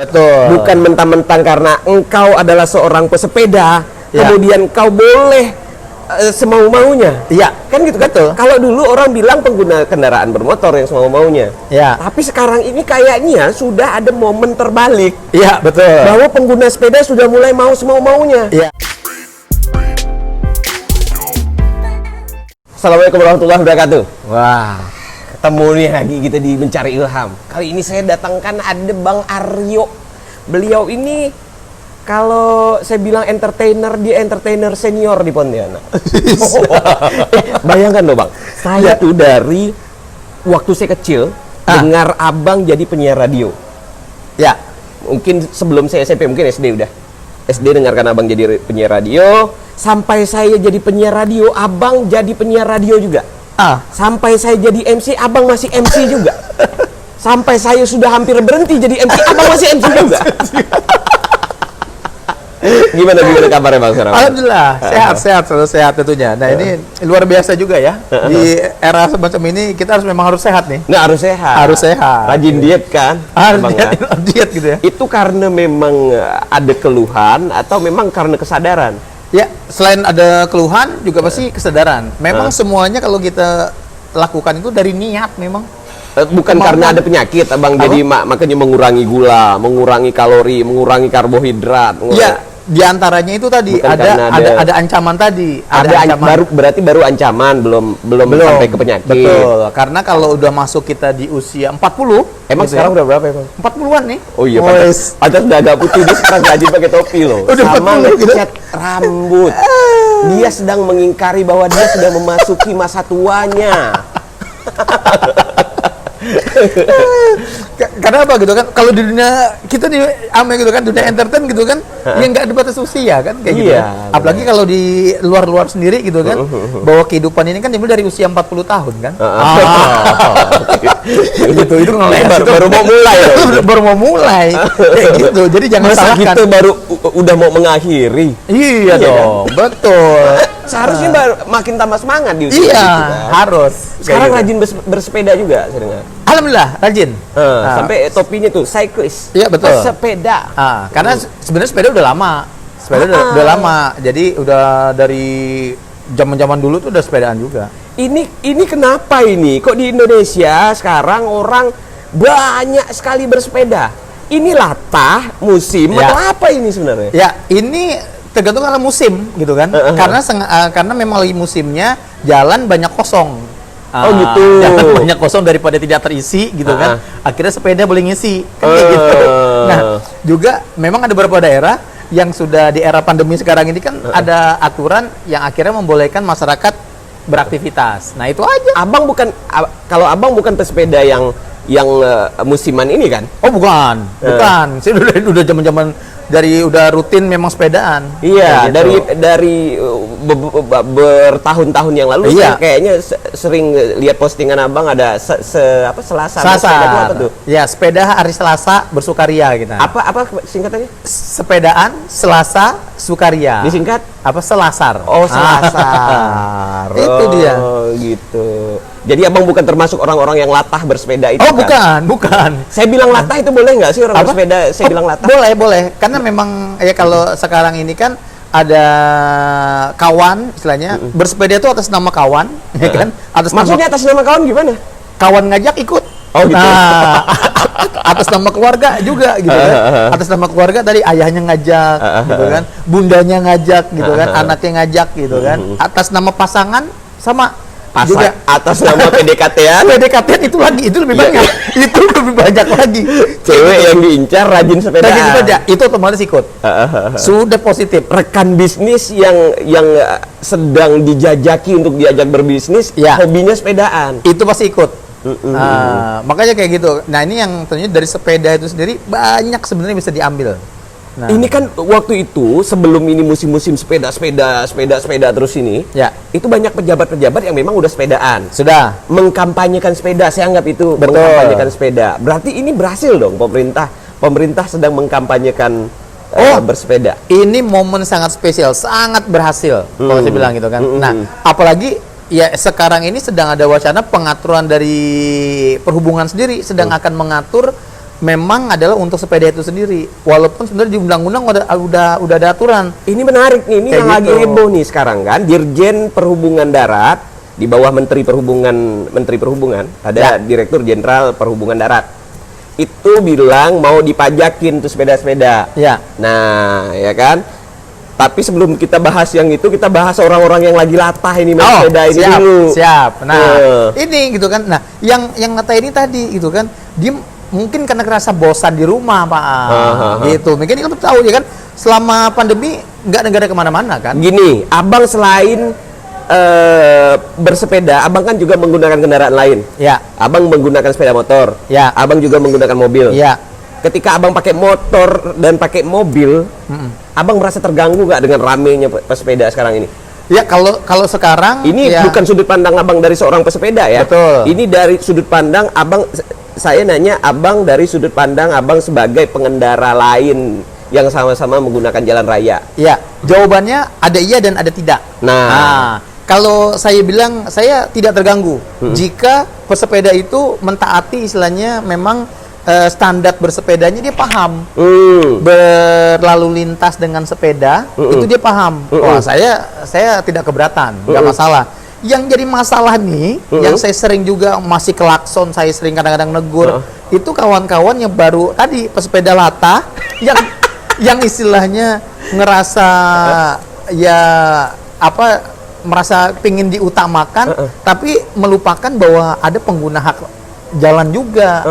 Betul. Bukan mentang-mentang karena engkau adalah seorang pesepeda, kemudian kau boleh semau-maunya. Iya, Kan gitu kan? betul. Kalau dulu orang bilang pengguna kendaraan bermotor yang semau-maunya. Iya. Tapi sekarang ini kayaknya sudah ada momen terbalik. Iya, betul. Bahwa pengguna sepeda sudah mulai mau semau-maunya. Iya. Assalamualaikum warahmatullahi wabarakatuh. Wah. Ketemu nih lagi kita di Mencari Ilham. Kali ini saya datangkan ada Bang Aryo. Beliau ini kalau saya bilang entertainer, dia entertainer senior di Pontianak. Bayangkan loh Bang, saya tuh dari waktu saya kecil dengar abang jadi penyiar radio. Ya. Mungkin sebelum saya SMP, mungkin SD udah. SD dengarkan abang jadi penyiar radio. Sampai saya jadi penyiar radio, abang jadi penyiar radio juga. Sampai saya jadi MC, abang masih MC juga. Sampai saya sudah hampir berhenti jadi MC, abang masih MC juga. Gimana kabarnya Bang sekarang? Alhamdulillah, sehat, selalu sehat tentunya. Nah, ini luar biasa juga ya. Di era semacam ini kita memang harus sehat nih. Nah, harus sehat. Harus sehat. Rajin diet kan? Harus Abang, diet gitu ya. Itu karena memang ada keluhan atau memang karena kesadaran? Ya, selain ada keluhan juga pasti kesadaran. Memang semuanya kalau kita lakukan itu dari niat memang. Bukan karena ada penyakit, abang. Jadi makanya mengurangi gula, mengurangi kalori, mengurangi karbohidrat. Ya, diantaranya itu tadi ada ancaman tadi. Ada ancaman. Berarti baru ancaman, belum sampai ke penyakit. Betul. Karena kalau udah masuk kita di usia 40, emang gitu sekarang udah berapa ya Bang? 40-an nih. Oh iya, Pantas udah agak putih, dia sekarang rajin pakai topi loh. Udah sama 40 gitu. ngecat rambut. Dia sedang mengingkari bahwa dia sudah memasuki masa tuanya. Karena apa gitu kan? Kalau di dunia kita nih ame gitu kan, dunia entertain gitu kan, ya nggak ada batas usia kan kayak gitu. Apalagi kalau di luar sendiri gitu kan, bahwa kehidupan ini kan dimulai dari usia 40 tahun kan. Itu baru mau mulai loh. Baru mau mulai kayak gitu. Jadi jangan salahkan. Kita baru udah mau mengakhiri. Iya dong, betul. Seharusnya baru makin tambah semangat di usia iya, gitu kan. Harus. Sekarang rajin bersepeda juga saya dengar. Alhamdulillah rajin. Sampai topinya tuh cyclist. Iya betul. Pesepeda. Karena sebenarnya sepeda udah lama. Udah lama. Jadi udah dari zaman-zaman dulu tuh udah sepedaan juga. Ini kenapa ini? Kok di Indonesia sekarang orang banyak sekali bersepeda? Ini latah musim atau apa ini sebenarnya? Ya, ini tergantung kalau musim gitu kan. Karena memang lagi musimnya jalan banyak kosong. Oh gitu. Jalan banyak kosong daripada tidak terisi gitu kan. Akhirnya sepeda boleh ngisi kan kayak gitu. Nah, juga memang ada beberapa daerah yang sudah di era pandemi sekarang ini kan ada aturan yang akhirnya membolehkan masyarakat beraktivitas. Nah, itu aja. Kalau abang bukan pesepeda yang musiman ini kan? Oh, bukan. Saya udah zaman-zaman dari udah rutin memang sepedaan. Iya, gitu. dari bertahun-tahun yang lalu saya kayaknya sering lihat postingan abang ada Selasa. Sepeda itu apa tuh? Ya, sepeda hari Selasa bersukaria gitu. Apa singkatannya? Sepedaan Selasa Sukaria. Disingkat apa? Selasar. Oh, Selasar. Itu dia. Oh, gitu. Jadi abang bukan termasuk orang-orang yang latah bersepeda itu. Oh, kan? bukan. Saya bilang latah itu boleh nggak sih orang bersepeda? Saya bilang latah. Boleh. Karena memang ya kalau sekarang ini kan ada kawan istilahnya bersepeda itu atas nama kawan, ya kan? Maksudnya atas nama kawan gimana? Kawan ngajak ikut. Oh gitu. Nah, atas nama keluarga juga gitu kan. Atas nama keluarga tadi ayahnya ngajak gitu kan, bundanya ngajak gitu kan, anaknya ngajak gitu kan. Atas nama pasangan sama juga atas nama PDKT-an. PDKT-an itu lebih banyak. Itu lebih banyak lagi. Cewek yang diincar rajin sepeda. Itu otomatis ikut. Sudah positif. Rekan bisnis yang sedang dijajaki untuk diajak berbisnis, hobinya sepedaan. Itu pasti ikut. Makanya kayak gitu. Nah, ini yang tentunya dari sepeda itu sendiri banyak sebenarnya bisa diambil. Nah, ini kan waktu itu sebelum ini musim-musim sepeda terus ini, itu banyak pejabat-pejabat yang memang udah sepedaan, sudah mengkampanyekan sepeda. Saya anggap itu mengkampanyekan sepeda. Berarti ini berhasil dong pemerintah sedang mengkampanyekan bersepeda. Ini momen sangat spesial, sangat berhasil kalau saya bilang gitu kan. Nah, apalagi ya sekarang ini sedang ada wacana pengaturan dari perhubungan sendiri sedang akan mengatur memang adalah untuk sepeda itu sendiri. Walaupun sebenarnya di undang-undang udah ada aturan. Ini menarik nih, ini Kayak yang lagi gitu. heboh nih sekarang kan. Dirjen Perhubungan Darat di bawah Menteri Perhubungan ada Direktur Jenderal Perhubungan Darat. Itu bilang mau dipajakin tuh sepeda-sepeda. Ya. Nah, ya kan? Tapi sebelum kita bahas yang itu, kita bahas orang-orang yang lagi latah ini main sepeda ini siap, dulu. siap. Nah, ini gitu kan. Nah, yang ngata ini tadi gitu kan, dia mungkin karena kerasa bosan di rumah, Pak. Gitu. Mungkin kamu tahu ya kan, selama pandemi nggak ada kemana-mana kan. Gini, abang selain bersepeda, abang kan juga menggunakan kendaraan lain. Ya. Abang menggunakan sepeda motor. Ya. Abang juga menggunakan mobil. Ya. Ketika abang pakai motor dan pakai mobil, abang merasa terganggu nggak dengan ramenya pesepeda sekarang ini? Ya, kalau sekarang Ini ya, bukan sudut pandang abang dari seorang pesepeda ya. Betul. Ini dari sudut pandang abang. Saya nanya abang dari sudut pandang abang sebagai pengendara lain yang sama-sama menggunakan jalan raya. Ya, jawabannya ada iya dan ada tidak. Nah, kalau saya bilang saya tidak terganggu jika pesepeda itu mentaati istilahnya memang standar bersepedanya dia paham. Berlalu lintas dengan sepeda itu dia paham. Wah, saya tidak keberatan, nggak masalah. Yang jadi masalah nih, yang saya sering juga masih klakson, saya sering kadang-kadang negur, itu kawan-kawan yang baru tadi pesepeda latah yang istilahnya ngerasa ya apa merasa pingin diutamakan, tapi melupakan bahwa ada pengguna hak jalan juga.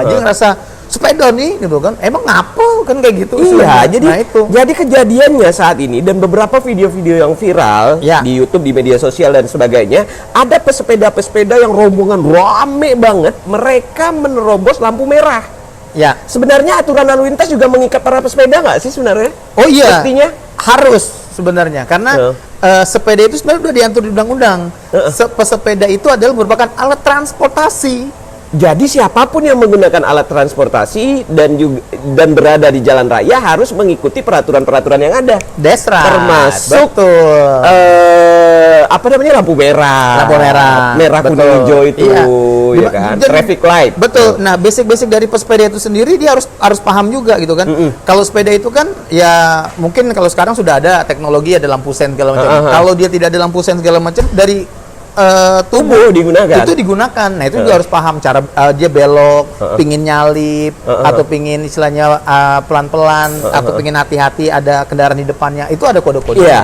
Dia ngerasa sepeda nih gitu kan, emang ngapa kan kayak gitu. iya, istilahnya. jadi kejadiannya saat ini dan beberapa video-video yang viral Ya. di YouTube, di media sosial dan sebagainya, ada pesepeda-pesepeda yang rombongan rame banget, mereka menerobos lampu merah. Ya. Sebenarnya aturan lalu lintas juga mengikat para pesepeda nggak sih sebenarnya? Oh iya. Pastinya Harus sebenarnya karena sepeda itu sebenarnya udah diatur di undang-undang. Pesepeda itu adalah merupakan alat transportasi. Jadi siapapun yang menggunakan alat transportasi dan berada di jalan raya harus mengikuti peraturan-peraturan yang ada. Desra. Termasuk apa namanya lampu merah, merah Betul. kuning hijau itu, Iya. ya kan? Jadi, Traffic light. Betul. Nah, basic-basic dari pesepeda itu sendiri dia harus paham juga gitu kan. Kalau sepeda itu kan ya mungkin kalau sekarang sudah ada teknologi, ada lampu sen segala macam. Kalau dia tidak ada lampu sen segala macam dari tubuh digunakan. itu digunakan. Nah, itu juga harus paham cara dia belok, pingin nyalip atau pingin istilahnya pelan-pelan atau pingin hati-hati ada kendaraan di depannya. Itu ada kode-kodenya. Iya.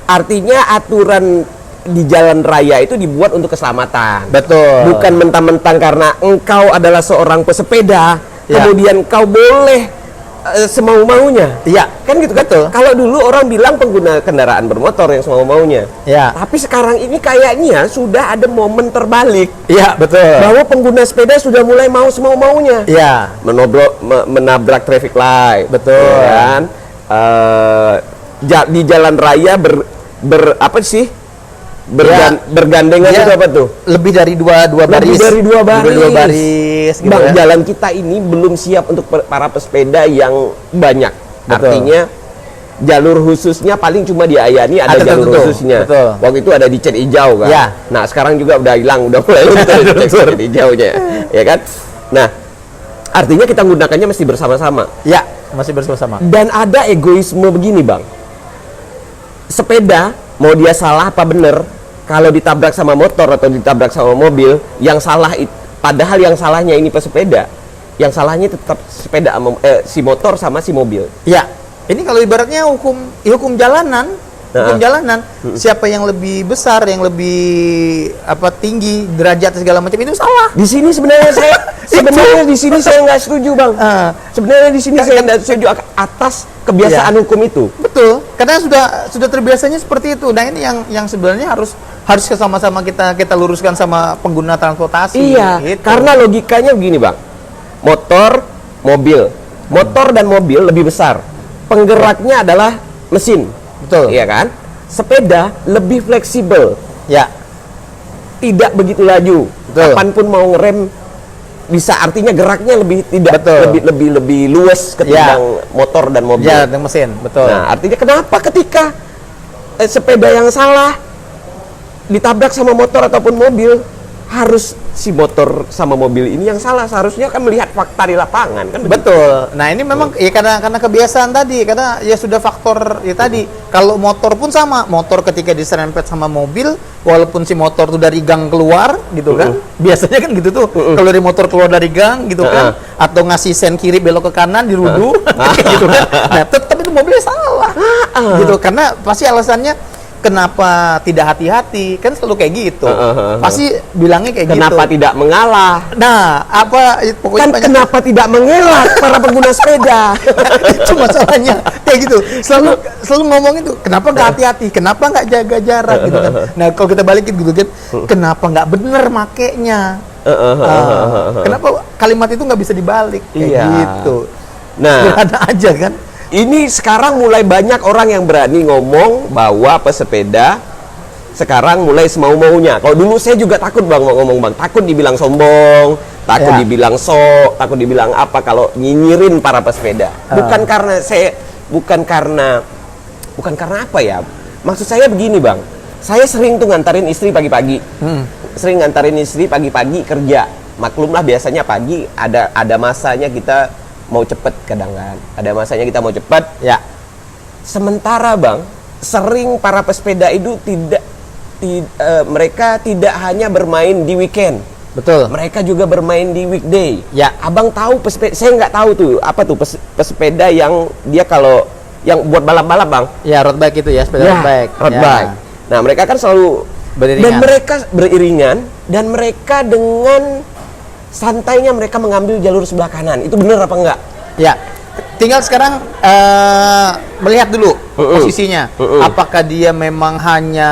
Artinya aturan di jalan raya itu dibuat untuk keselamatan. Betul. Bukan mentang-mentang karena engkau adalah seorang pesepeda, kemudian kau boleh semau-maunya. Iya, Kan gitu kan? betul. Kalau dulu orang bilang pengguna kendaraan bermotor yang semau-maunya. Ya. Tapi sekarang ini kayaknya sudah ada momen terbalik. Iya, betul. Bahwa pengguna sepeda sudah mulai mau semau-maunya. Iya. Menabrak traffic light. Betul. Ya kan? Di jalan raya apa sih? Bergandengan Dia itu apa tuh? Lebih dari dua baris. Lebih dari dua baris. Lebih dari dua baris gitu Bang, ya. jalan kita ini belum siap untuk para pesepeda yang banyak. Betul. Artinya jalur khususnya paling cuma di Ayani ada jalur tertentu. khususnya. Betul. Waktu itu ada di Cet Hijau kan. Ya. Nah, sekarang juga udah hilang, udah mulai luntur di Cet Hijaunya. Ya kan? Nah, artinya kita menggunakannya mesti bersama-sama. Ya, masih bersama-sama. Dan ada egoisme begini, Bang. Sepeda mau dia salah apa bener, kalau ditabrak sama motor atau ditabrak sama mobil, yang salah padahal yang salahnya ini pesepeda, yang salahnya tetap sepeda si motor sama si mobil. Ya, ini kalau ibaratnya hukum jalanan, siapa yang lebih besar, yang lebih tinggi derajat segala macam itu salah. Di sini sebenarnya saya nggak setuju, Bang. Sebenarnya di sini saya nggak setuju atas kebiasaan hukum itu. Betul, karena sudah terbiasanya seperti itu. Nah, ini yang sebenarnya harus sama-sama kita luruskan sama pengguna transportasi. Iya, gitu. karena logikanya begini, Bang. Motor dan mobil lebih besar. Penggeraknya adalah mesin. Betul. Iya kan? Sepeda lebih fleksibel. Ya. Tidak begitu laju. Betul. Kapanpun mau ngerem bisa, artinya geraknya lebih luas ketimbang motor dan mobil. Ya, dengan mesin, betul. Nah, artinya kenapa ketika sepeda yang salah ditabrak sama motor ataupun mobil, harus si motor sama mobil ini yang salah. Seharusnya kan melihat fakta di lapangan kan. Betul. Nah ini memang ya karena kebiasaan tadi, karena ya sudah faktor ya tadi. Kalau motor pun sama, motor ketika diserempet sama mobil, walaupun si motor tuh dari gang keluar gitu kan, biasanya kan gitu tuh. Kalau dari motor keluar dari gang gitu kan, atau ngasih sen kiri belok ke kanan dirudu, gitu kan. Nah tetap itu mobilnya salah, gitu. Karena pasti alasannya kenapa tidak hati-hati, kan selalu kayak gitu. Pasti bilangnya kayak Kenapa gitu. tidak mengalah? Nah, apa pokoknya Kan banyak- kenapa tidak mengelak para pengguna sepeda? itu masalahnya kayak gitu. Selalu ngomong itu, kenapa nggak hati-hati, kenapa nggak jaga jarak gitu kan. Nah, kalau kita balikin gitu kan, kenapa nggak bener makainya? Kenapa kalimat itu nggak bisa dibalik kayak Iya. gitu? Nah, Sederhana aja kan. ini sekarang mulai banyak orang yang berani ngomong bahwa pesepeda sekarang mulai semau-maunya. Kalau dulu saya juga takut bang mau ngomong bang, takut dibilang sombong, takut Ya. dibilang sok, takut dibilang apa kalau nyinyirin para pesepeda. Bukan karena apa ya? Maksud saya begini bang, saya sering tuh ngantarin istri pagi-pagi, sering ngantarin istri pagi-pagi kerja. Maklumlah biasanya pagi ada masanya kita mau cepet kadang kan, ada masanya kita mau cepet. Ya. Sementara bang, sering para pesepeda itu mereka tidak hanya bermain di weekend, Betul. mereka juga bermain di weekday. Ya. Abang tahu pesepeda? Saya nggak tahu tuh apa tuh pesepeda yang dia kalau yang buat balap-balap bang. Ya, road bike itu ya, sepeda road bike. Road Ya. bike. Nah mereka kan selalu Beriringan. dan mereka beriringan dan mereka dengan santainya mereka mengambil jalur sebelah kanan. Itu benar apa enggak? Ya, tinggal sekarang melihat dulu posisinya. Apakah dia memang hanya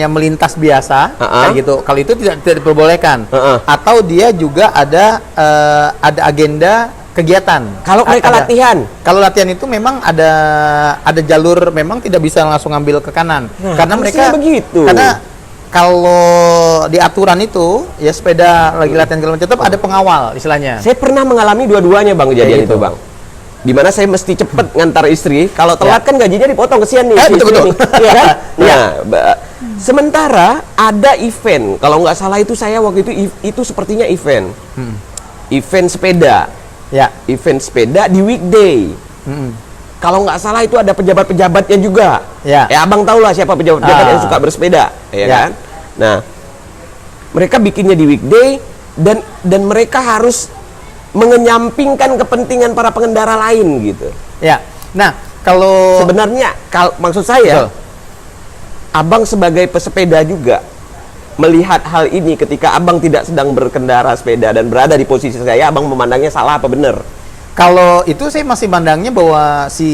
melintas biasa kayak gitu? Kalau itu tidak diperbolehkan. Atau dia juga ada agenda kegiatan. Kalau mereka latihan? Kalau latihan itu memang ada jalur, memang tidak bisa langsung ngambil ke kanan. Nah, Karena mereka begitu. Karena kalau di aturan itu ya sepeda lagi latihan segala macam tetap ada pengawal istilahnya. Saya pernah mengalami dua-duanya bang kejadian Kayak itu gitu. bang. Dimana saya mesti cepet ngantar istri. Kalau telat kan gajinya dipotong, kesian nih. si betul, istri betul. nih. Iya kan? Iya. Nah, sementara ada event. Kalau nggak salah itu saya waktu itu sepertinya event. Event sepeda. Ya. Event sepeda di weekday. Kalau nggak salah itu ada pejabat-pejabatnya juga. Ya. Abang tahu lah siapa pejabat-pejabat yang Ah. suka bersepeda, ya Ya. kan? Nah, mereka bikinnya di weekday dan mereka harus mengenyampingkan kepentingan para pengendara lain gitu. Ya. Nah, kalau Sebenarnya maksud saya, Betul. abang sebagai pesepeda juga melihat hal ini ketika abang tidak sedang berkendara sepeda dan berada di posisi saya, abang memandangnya salah apa benar? kalau itu saya masih pandangnya bahwa si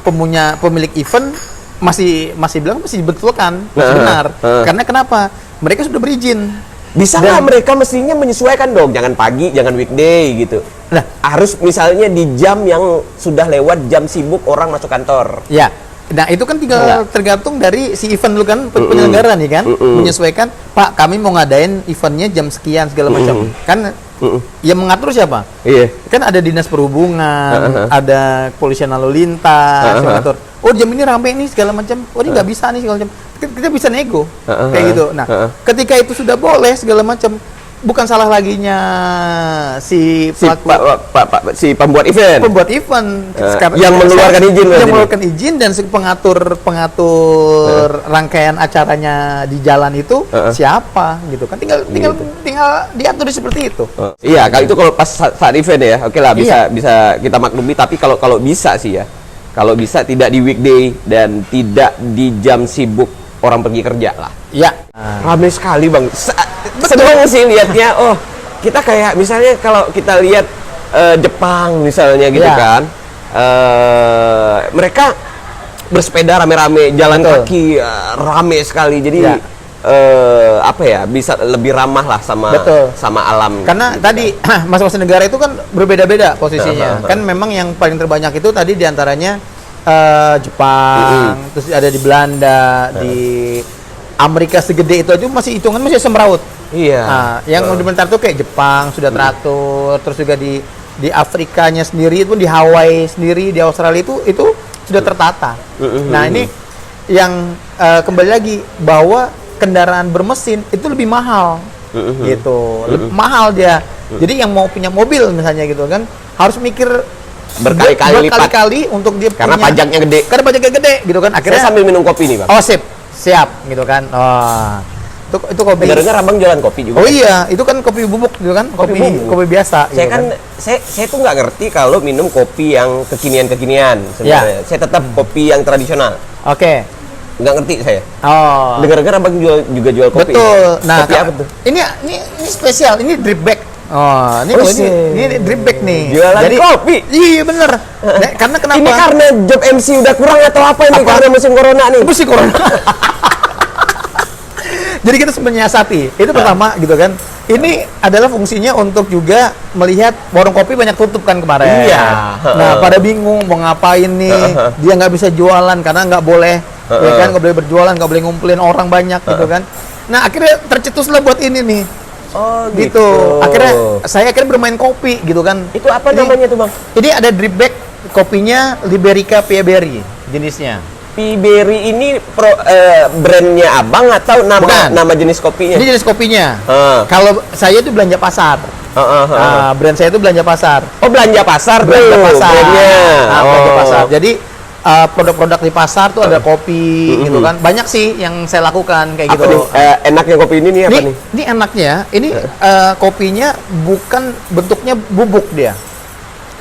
pemilik event masih bilang masih dibetulkan, masih benar. Karena kenapa? Mereka sudah berizin. Bisa nggak mereka mestinya menyesuaikan dong, jangan pagi, jangan weekday gitu. Nah, Harus misalnya di jam yang sudah lewat jam sibuk orang masuk kantor. ya. Nah, itu kan tinggal Enggak. tergantung dari si event dulu kan, penyelenggara nih kan, menyesuaikan, Pak, kami mau ngadain eventnya jam sekian segala macam. Kan yang mengatur siapa? Iya. Kan ada dinas perhubungan, ada kepolisian lalu lintas, yang ngatur. Oh, jam ini rame nih segala macam. Oh, ini nggak bisa nih segala macam. Kita bisa nego kayak gitu. Nah, ketika itu sudah boleh segala macam, bukan salah laginya si Si pembuat event. pembuat event Yang mengeluarkan izin berarti yang mengeluarkan izin dan si pengatur rangkaian acaranya di jalan itu siapa gitu kan, tinggal diatur seperti itu. Iya, kalau itu kalau pas saat event ya, oke lah bisa kita maklumi. Tapi kalau bisa sih ya, kalau bisa tidak di weekday dan tidak di jam sibuk orang pergi kerja lah. Ya. Ramai sekali bang. Seneng sih lihatnya. Oh, kita kayak misalnya kalau kita lihat Jepang misalnya gitu Ya. kan, mereka bersepeda rame-rame, jalan Betul. kaki rame sekali. Jadi Ya. apa ya, bisa lebih ramah lah Betul. sama alam. Karena gitu tadi masing-masing negara itu kan berbeda-beda posisinya. Kan memang yang paling terbanyak itu tadi diantaranya Jepang, terus ada di Belanda, di Amerika segede itu aja masih hitungan masih semraut. Iya. Nah, yang benar tuh kayak Jepang sudah teratur, terus juga di Afrikanya sendiri itu, di Hawaii sendiri, di Australia itu sudah tertata. Nah, ini yang kembali lagi bahwa kendaraan bermesin itu lebih mahal. Gitu. Mahal dia. Jadi yang mau punya mobil misalnya gitu kan harus mikir berkali-kali untuk dia karena punya, pajaknya gede. Karena pajaknya gede gitu kan. Akhirnya saya sambil minum kopi nih, Bang. oh siap gitu kan. Oh. Itu kopi. Dengar-dengar Abang jualan kopi juga. Oh iya, itu kan kopi bubuk gitu kan, kopi biasa. Saya gitu kan, saya tuh nggak ngerti kalau minum kopi yang kekinian sebenarnya. Saya tetap kopi yang tradisional. Oke. Nggak ngerti saya. Oh. Dengar-dengar Abang juga jual kopi. Betul. Nah, kopi apa tuh? Ini spesial, ini drip bag. Oh, ini drip bag nih. Jualan kopi. Iya bener. Nah, karena kenapa? Ini karena job MC udah kurang atau apa ini? Karena musim corona nih. Musim corona. Jadi kita menyiasati, itu pertama gitu kan. Ini adalah fungsinya untuk juga melihat warung kopi banyak tutup kan kemarin. Iya. Nah, pada bingung mau ngapain nih. Dia nggak bisa jualan karena nggak boleh, ya kan, nggak boleh berjualan, nggak boleh ngumpulin orang banyak gitu kan. Nah, akhirnya tercetuslah buat ini nih. Oh gitu. Akhirnya saya bermain kopi gitu kan. Itu apa namanya tuh, Bang? Ini ada drip bag, kopinya Liberica Pia Berry jenisnya. Piberi ini brandnya Abang atau nama jenis kopinya? Ini jenis kopinya. Kalau saya itu belanja pasar. Brand saya itu belanja pasar. Oh, belanja pasar tuh belanja pasar. brandnya. Belanja pasar. Jadi produk-produk di pasar tuh ada kopi gitu kan. Banyak sih yang saya lakukan kayak apa gitu. Nih, enaknya kopi ini nih apa nih? Ini enaknya, ini kopinya bukan bentuknya bubuk dia.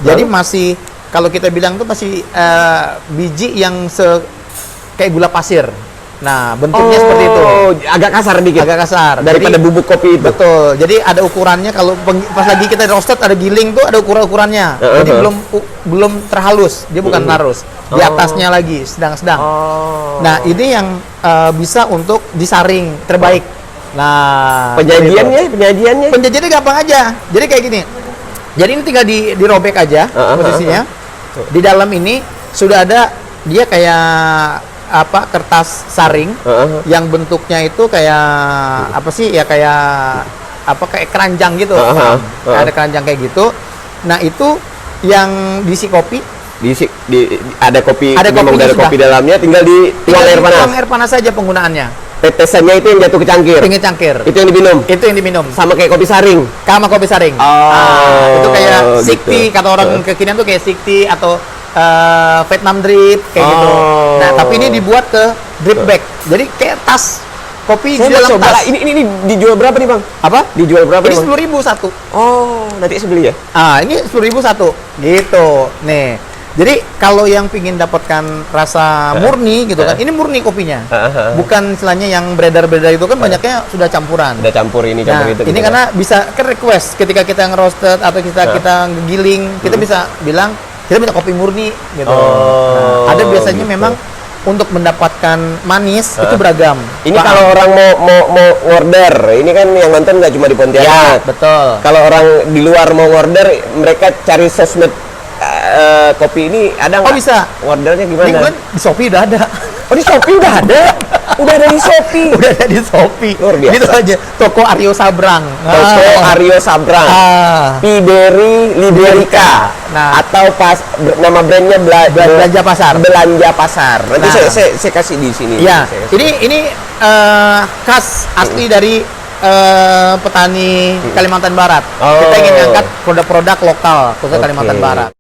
Jadi masih kalau kita bilang tuh masih biji yang kayak gula pasir. Nah, bentuknya seperti itu. Agak kasar dikit. Agak kasar. Daripada bubuk kopi itu. Betul. Jadi ada ukurannya, kalau pas lagi kita roasted ada giling tuh ada ukurannya. Jadi belum terhalus, dia bukan narus. Di atasnya lagi sedang-sedang. Nah, ini yang bisa untuk disaring terbaik. Nah, penyajiannya gampang aja. Jadi kayak gini. Jadi ini tinggal dirobek aja posisinya. Di dalam ini sudah ada dia kayak kertas saring yang bentuknya itu kayak apa sih ya, kayak keranjang gitu. Ada keranjang kayak gitu. Nah, itu yang diisi kopi. Ada kopi dalamnya, tinggal dituang air panas. Tuang air panas saja penggunaannya. Tetesannya itu yang jatuh ke cangkir. Cangkir. Itu yang diminum. Itu yang diminum. Sama kayak kopi saring. Sama kopi saring. Itu kayak sikti, kata orang kekinian tuh kayak sikti atau Vietnam drip kayak gitu. Nah, tapi ini dibuat ke drip bag. Jadi kayak tas kopi di dalam tas. Ini dijual berapa nih, Bang? Apa? Dijual berapa? Ini 10.000 satu. Oh, nanti saya beli ya? Ini 10.000 satu. Gitu. Nih. Jadi kalau yang pingin dapatkan rasa murni gitu kan, ini murni kopinya. Bukan istilahnya yang beredar-beredar itu kan banyaknya sudah campuran. Udah campur ini, campur itu. Ini karena bisa request ketika kita nge-roasted atau kita ngegiling, kita bisa bilang kita minta kopi murni gitu. Nah, ada biasanya memang untuk mendapatkan manis itu beragam. Ini kalau orang mau order, ini kan yang nonton nggak cuma di Pontianak. Ya, betul. Kalau orang di luar mau order, mereka cari sosmed kopi ini ada nggak? Oh, bisa. Ordernya gimana? Ini kan di Shopee udah ada. Oh, di Shopee udah ada? Udah ada di Shopee? Udah ada di Shopee. Luar biasa. Gitu aja. Toko Aryo Sabrang. Toko Aryo Sabrang. Piberi Liberica. Nah, atau nama brandnya Belanja Pasar. Belanja Pasar. Nanti saya kasih di sini. Ya, ini khas asli dari petani Kalimantan Barat. Kita ingin angkat produk-produk lokal khususnya Kalimantan Barat.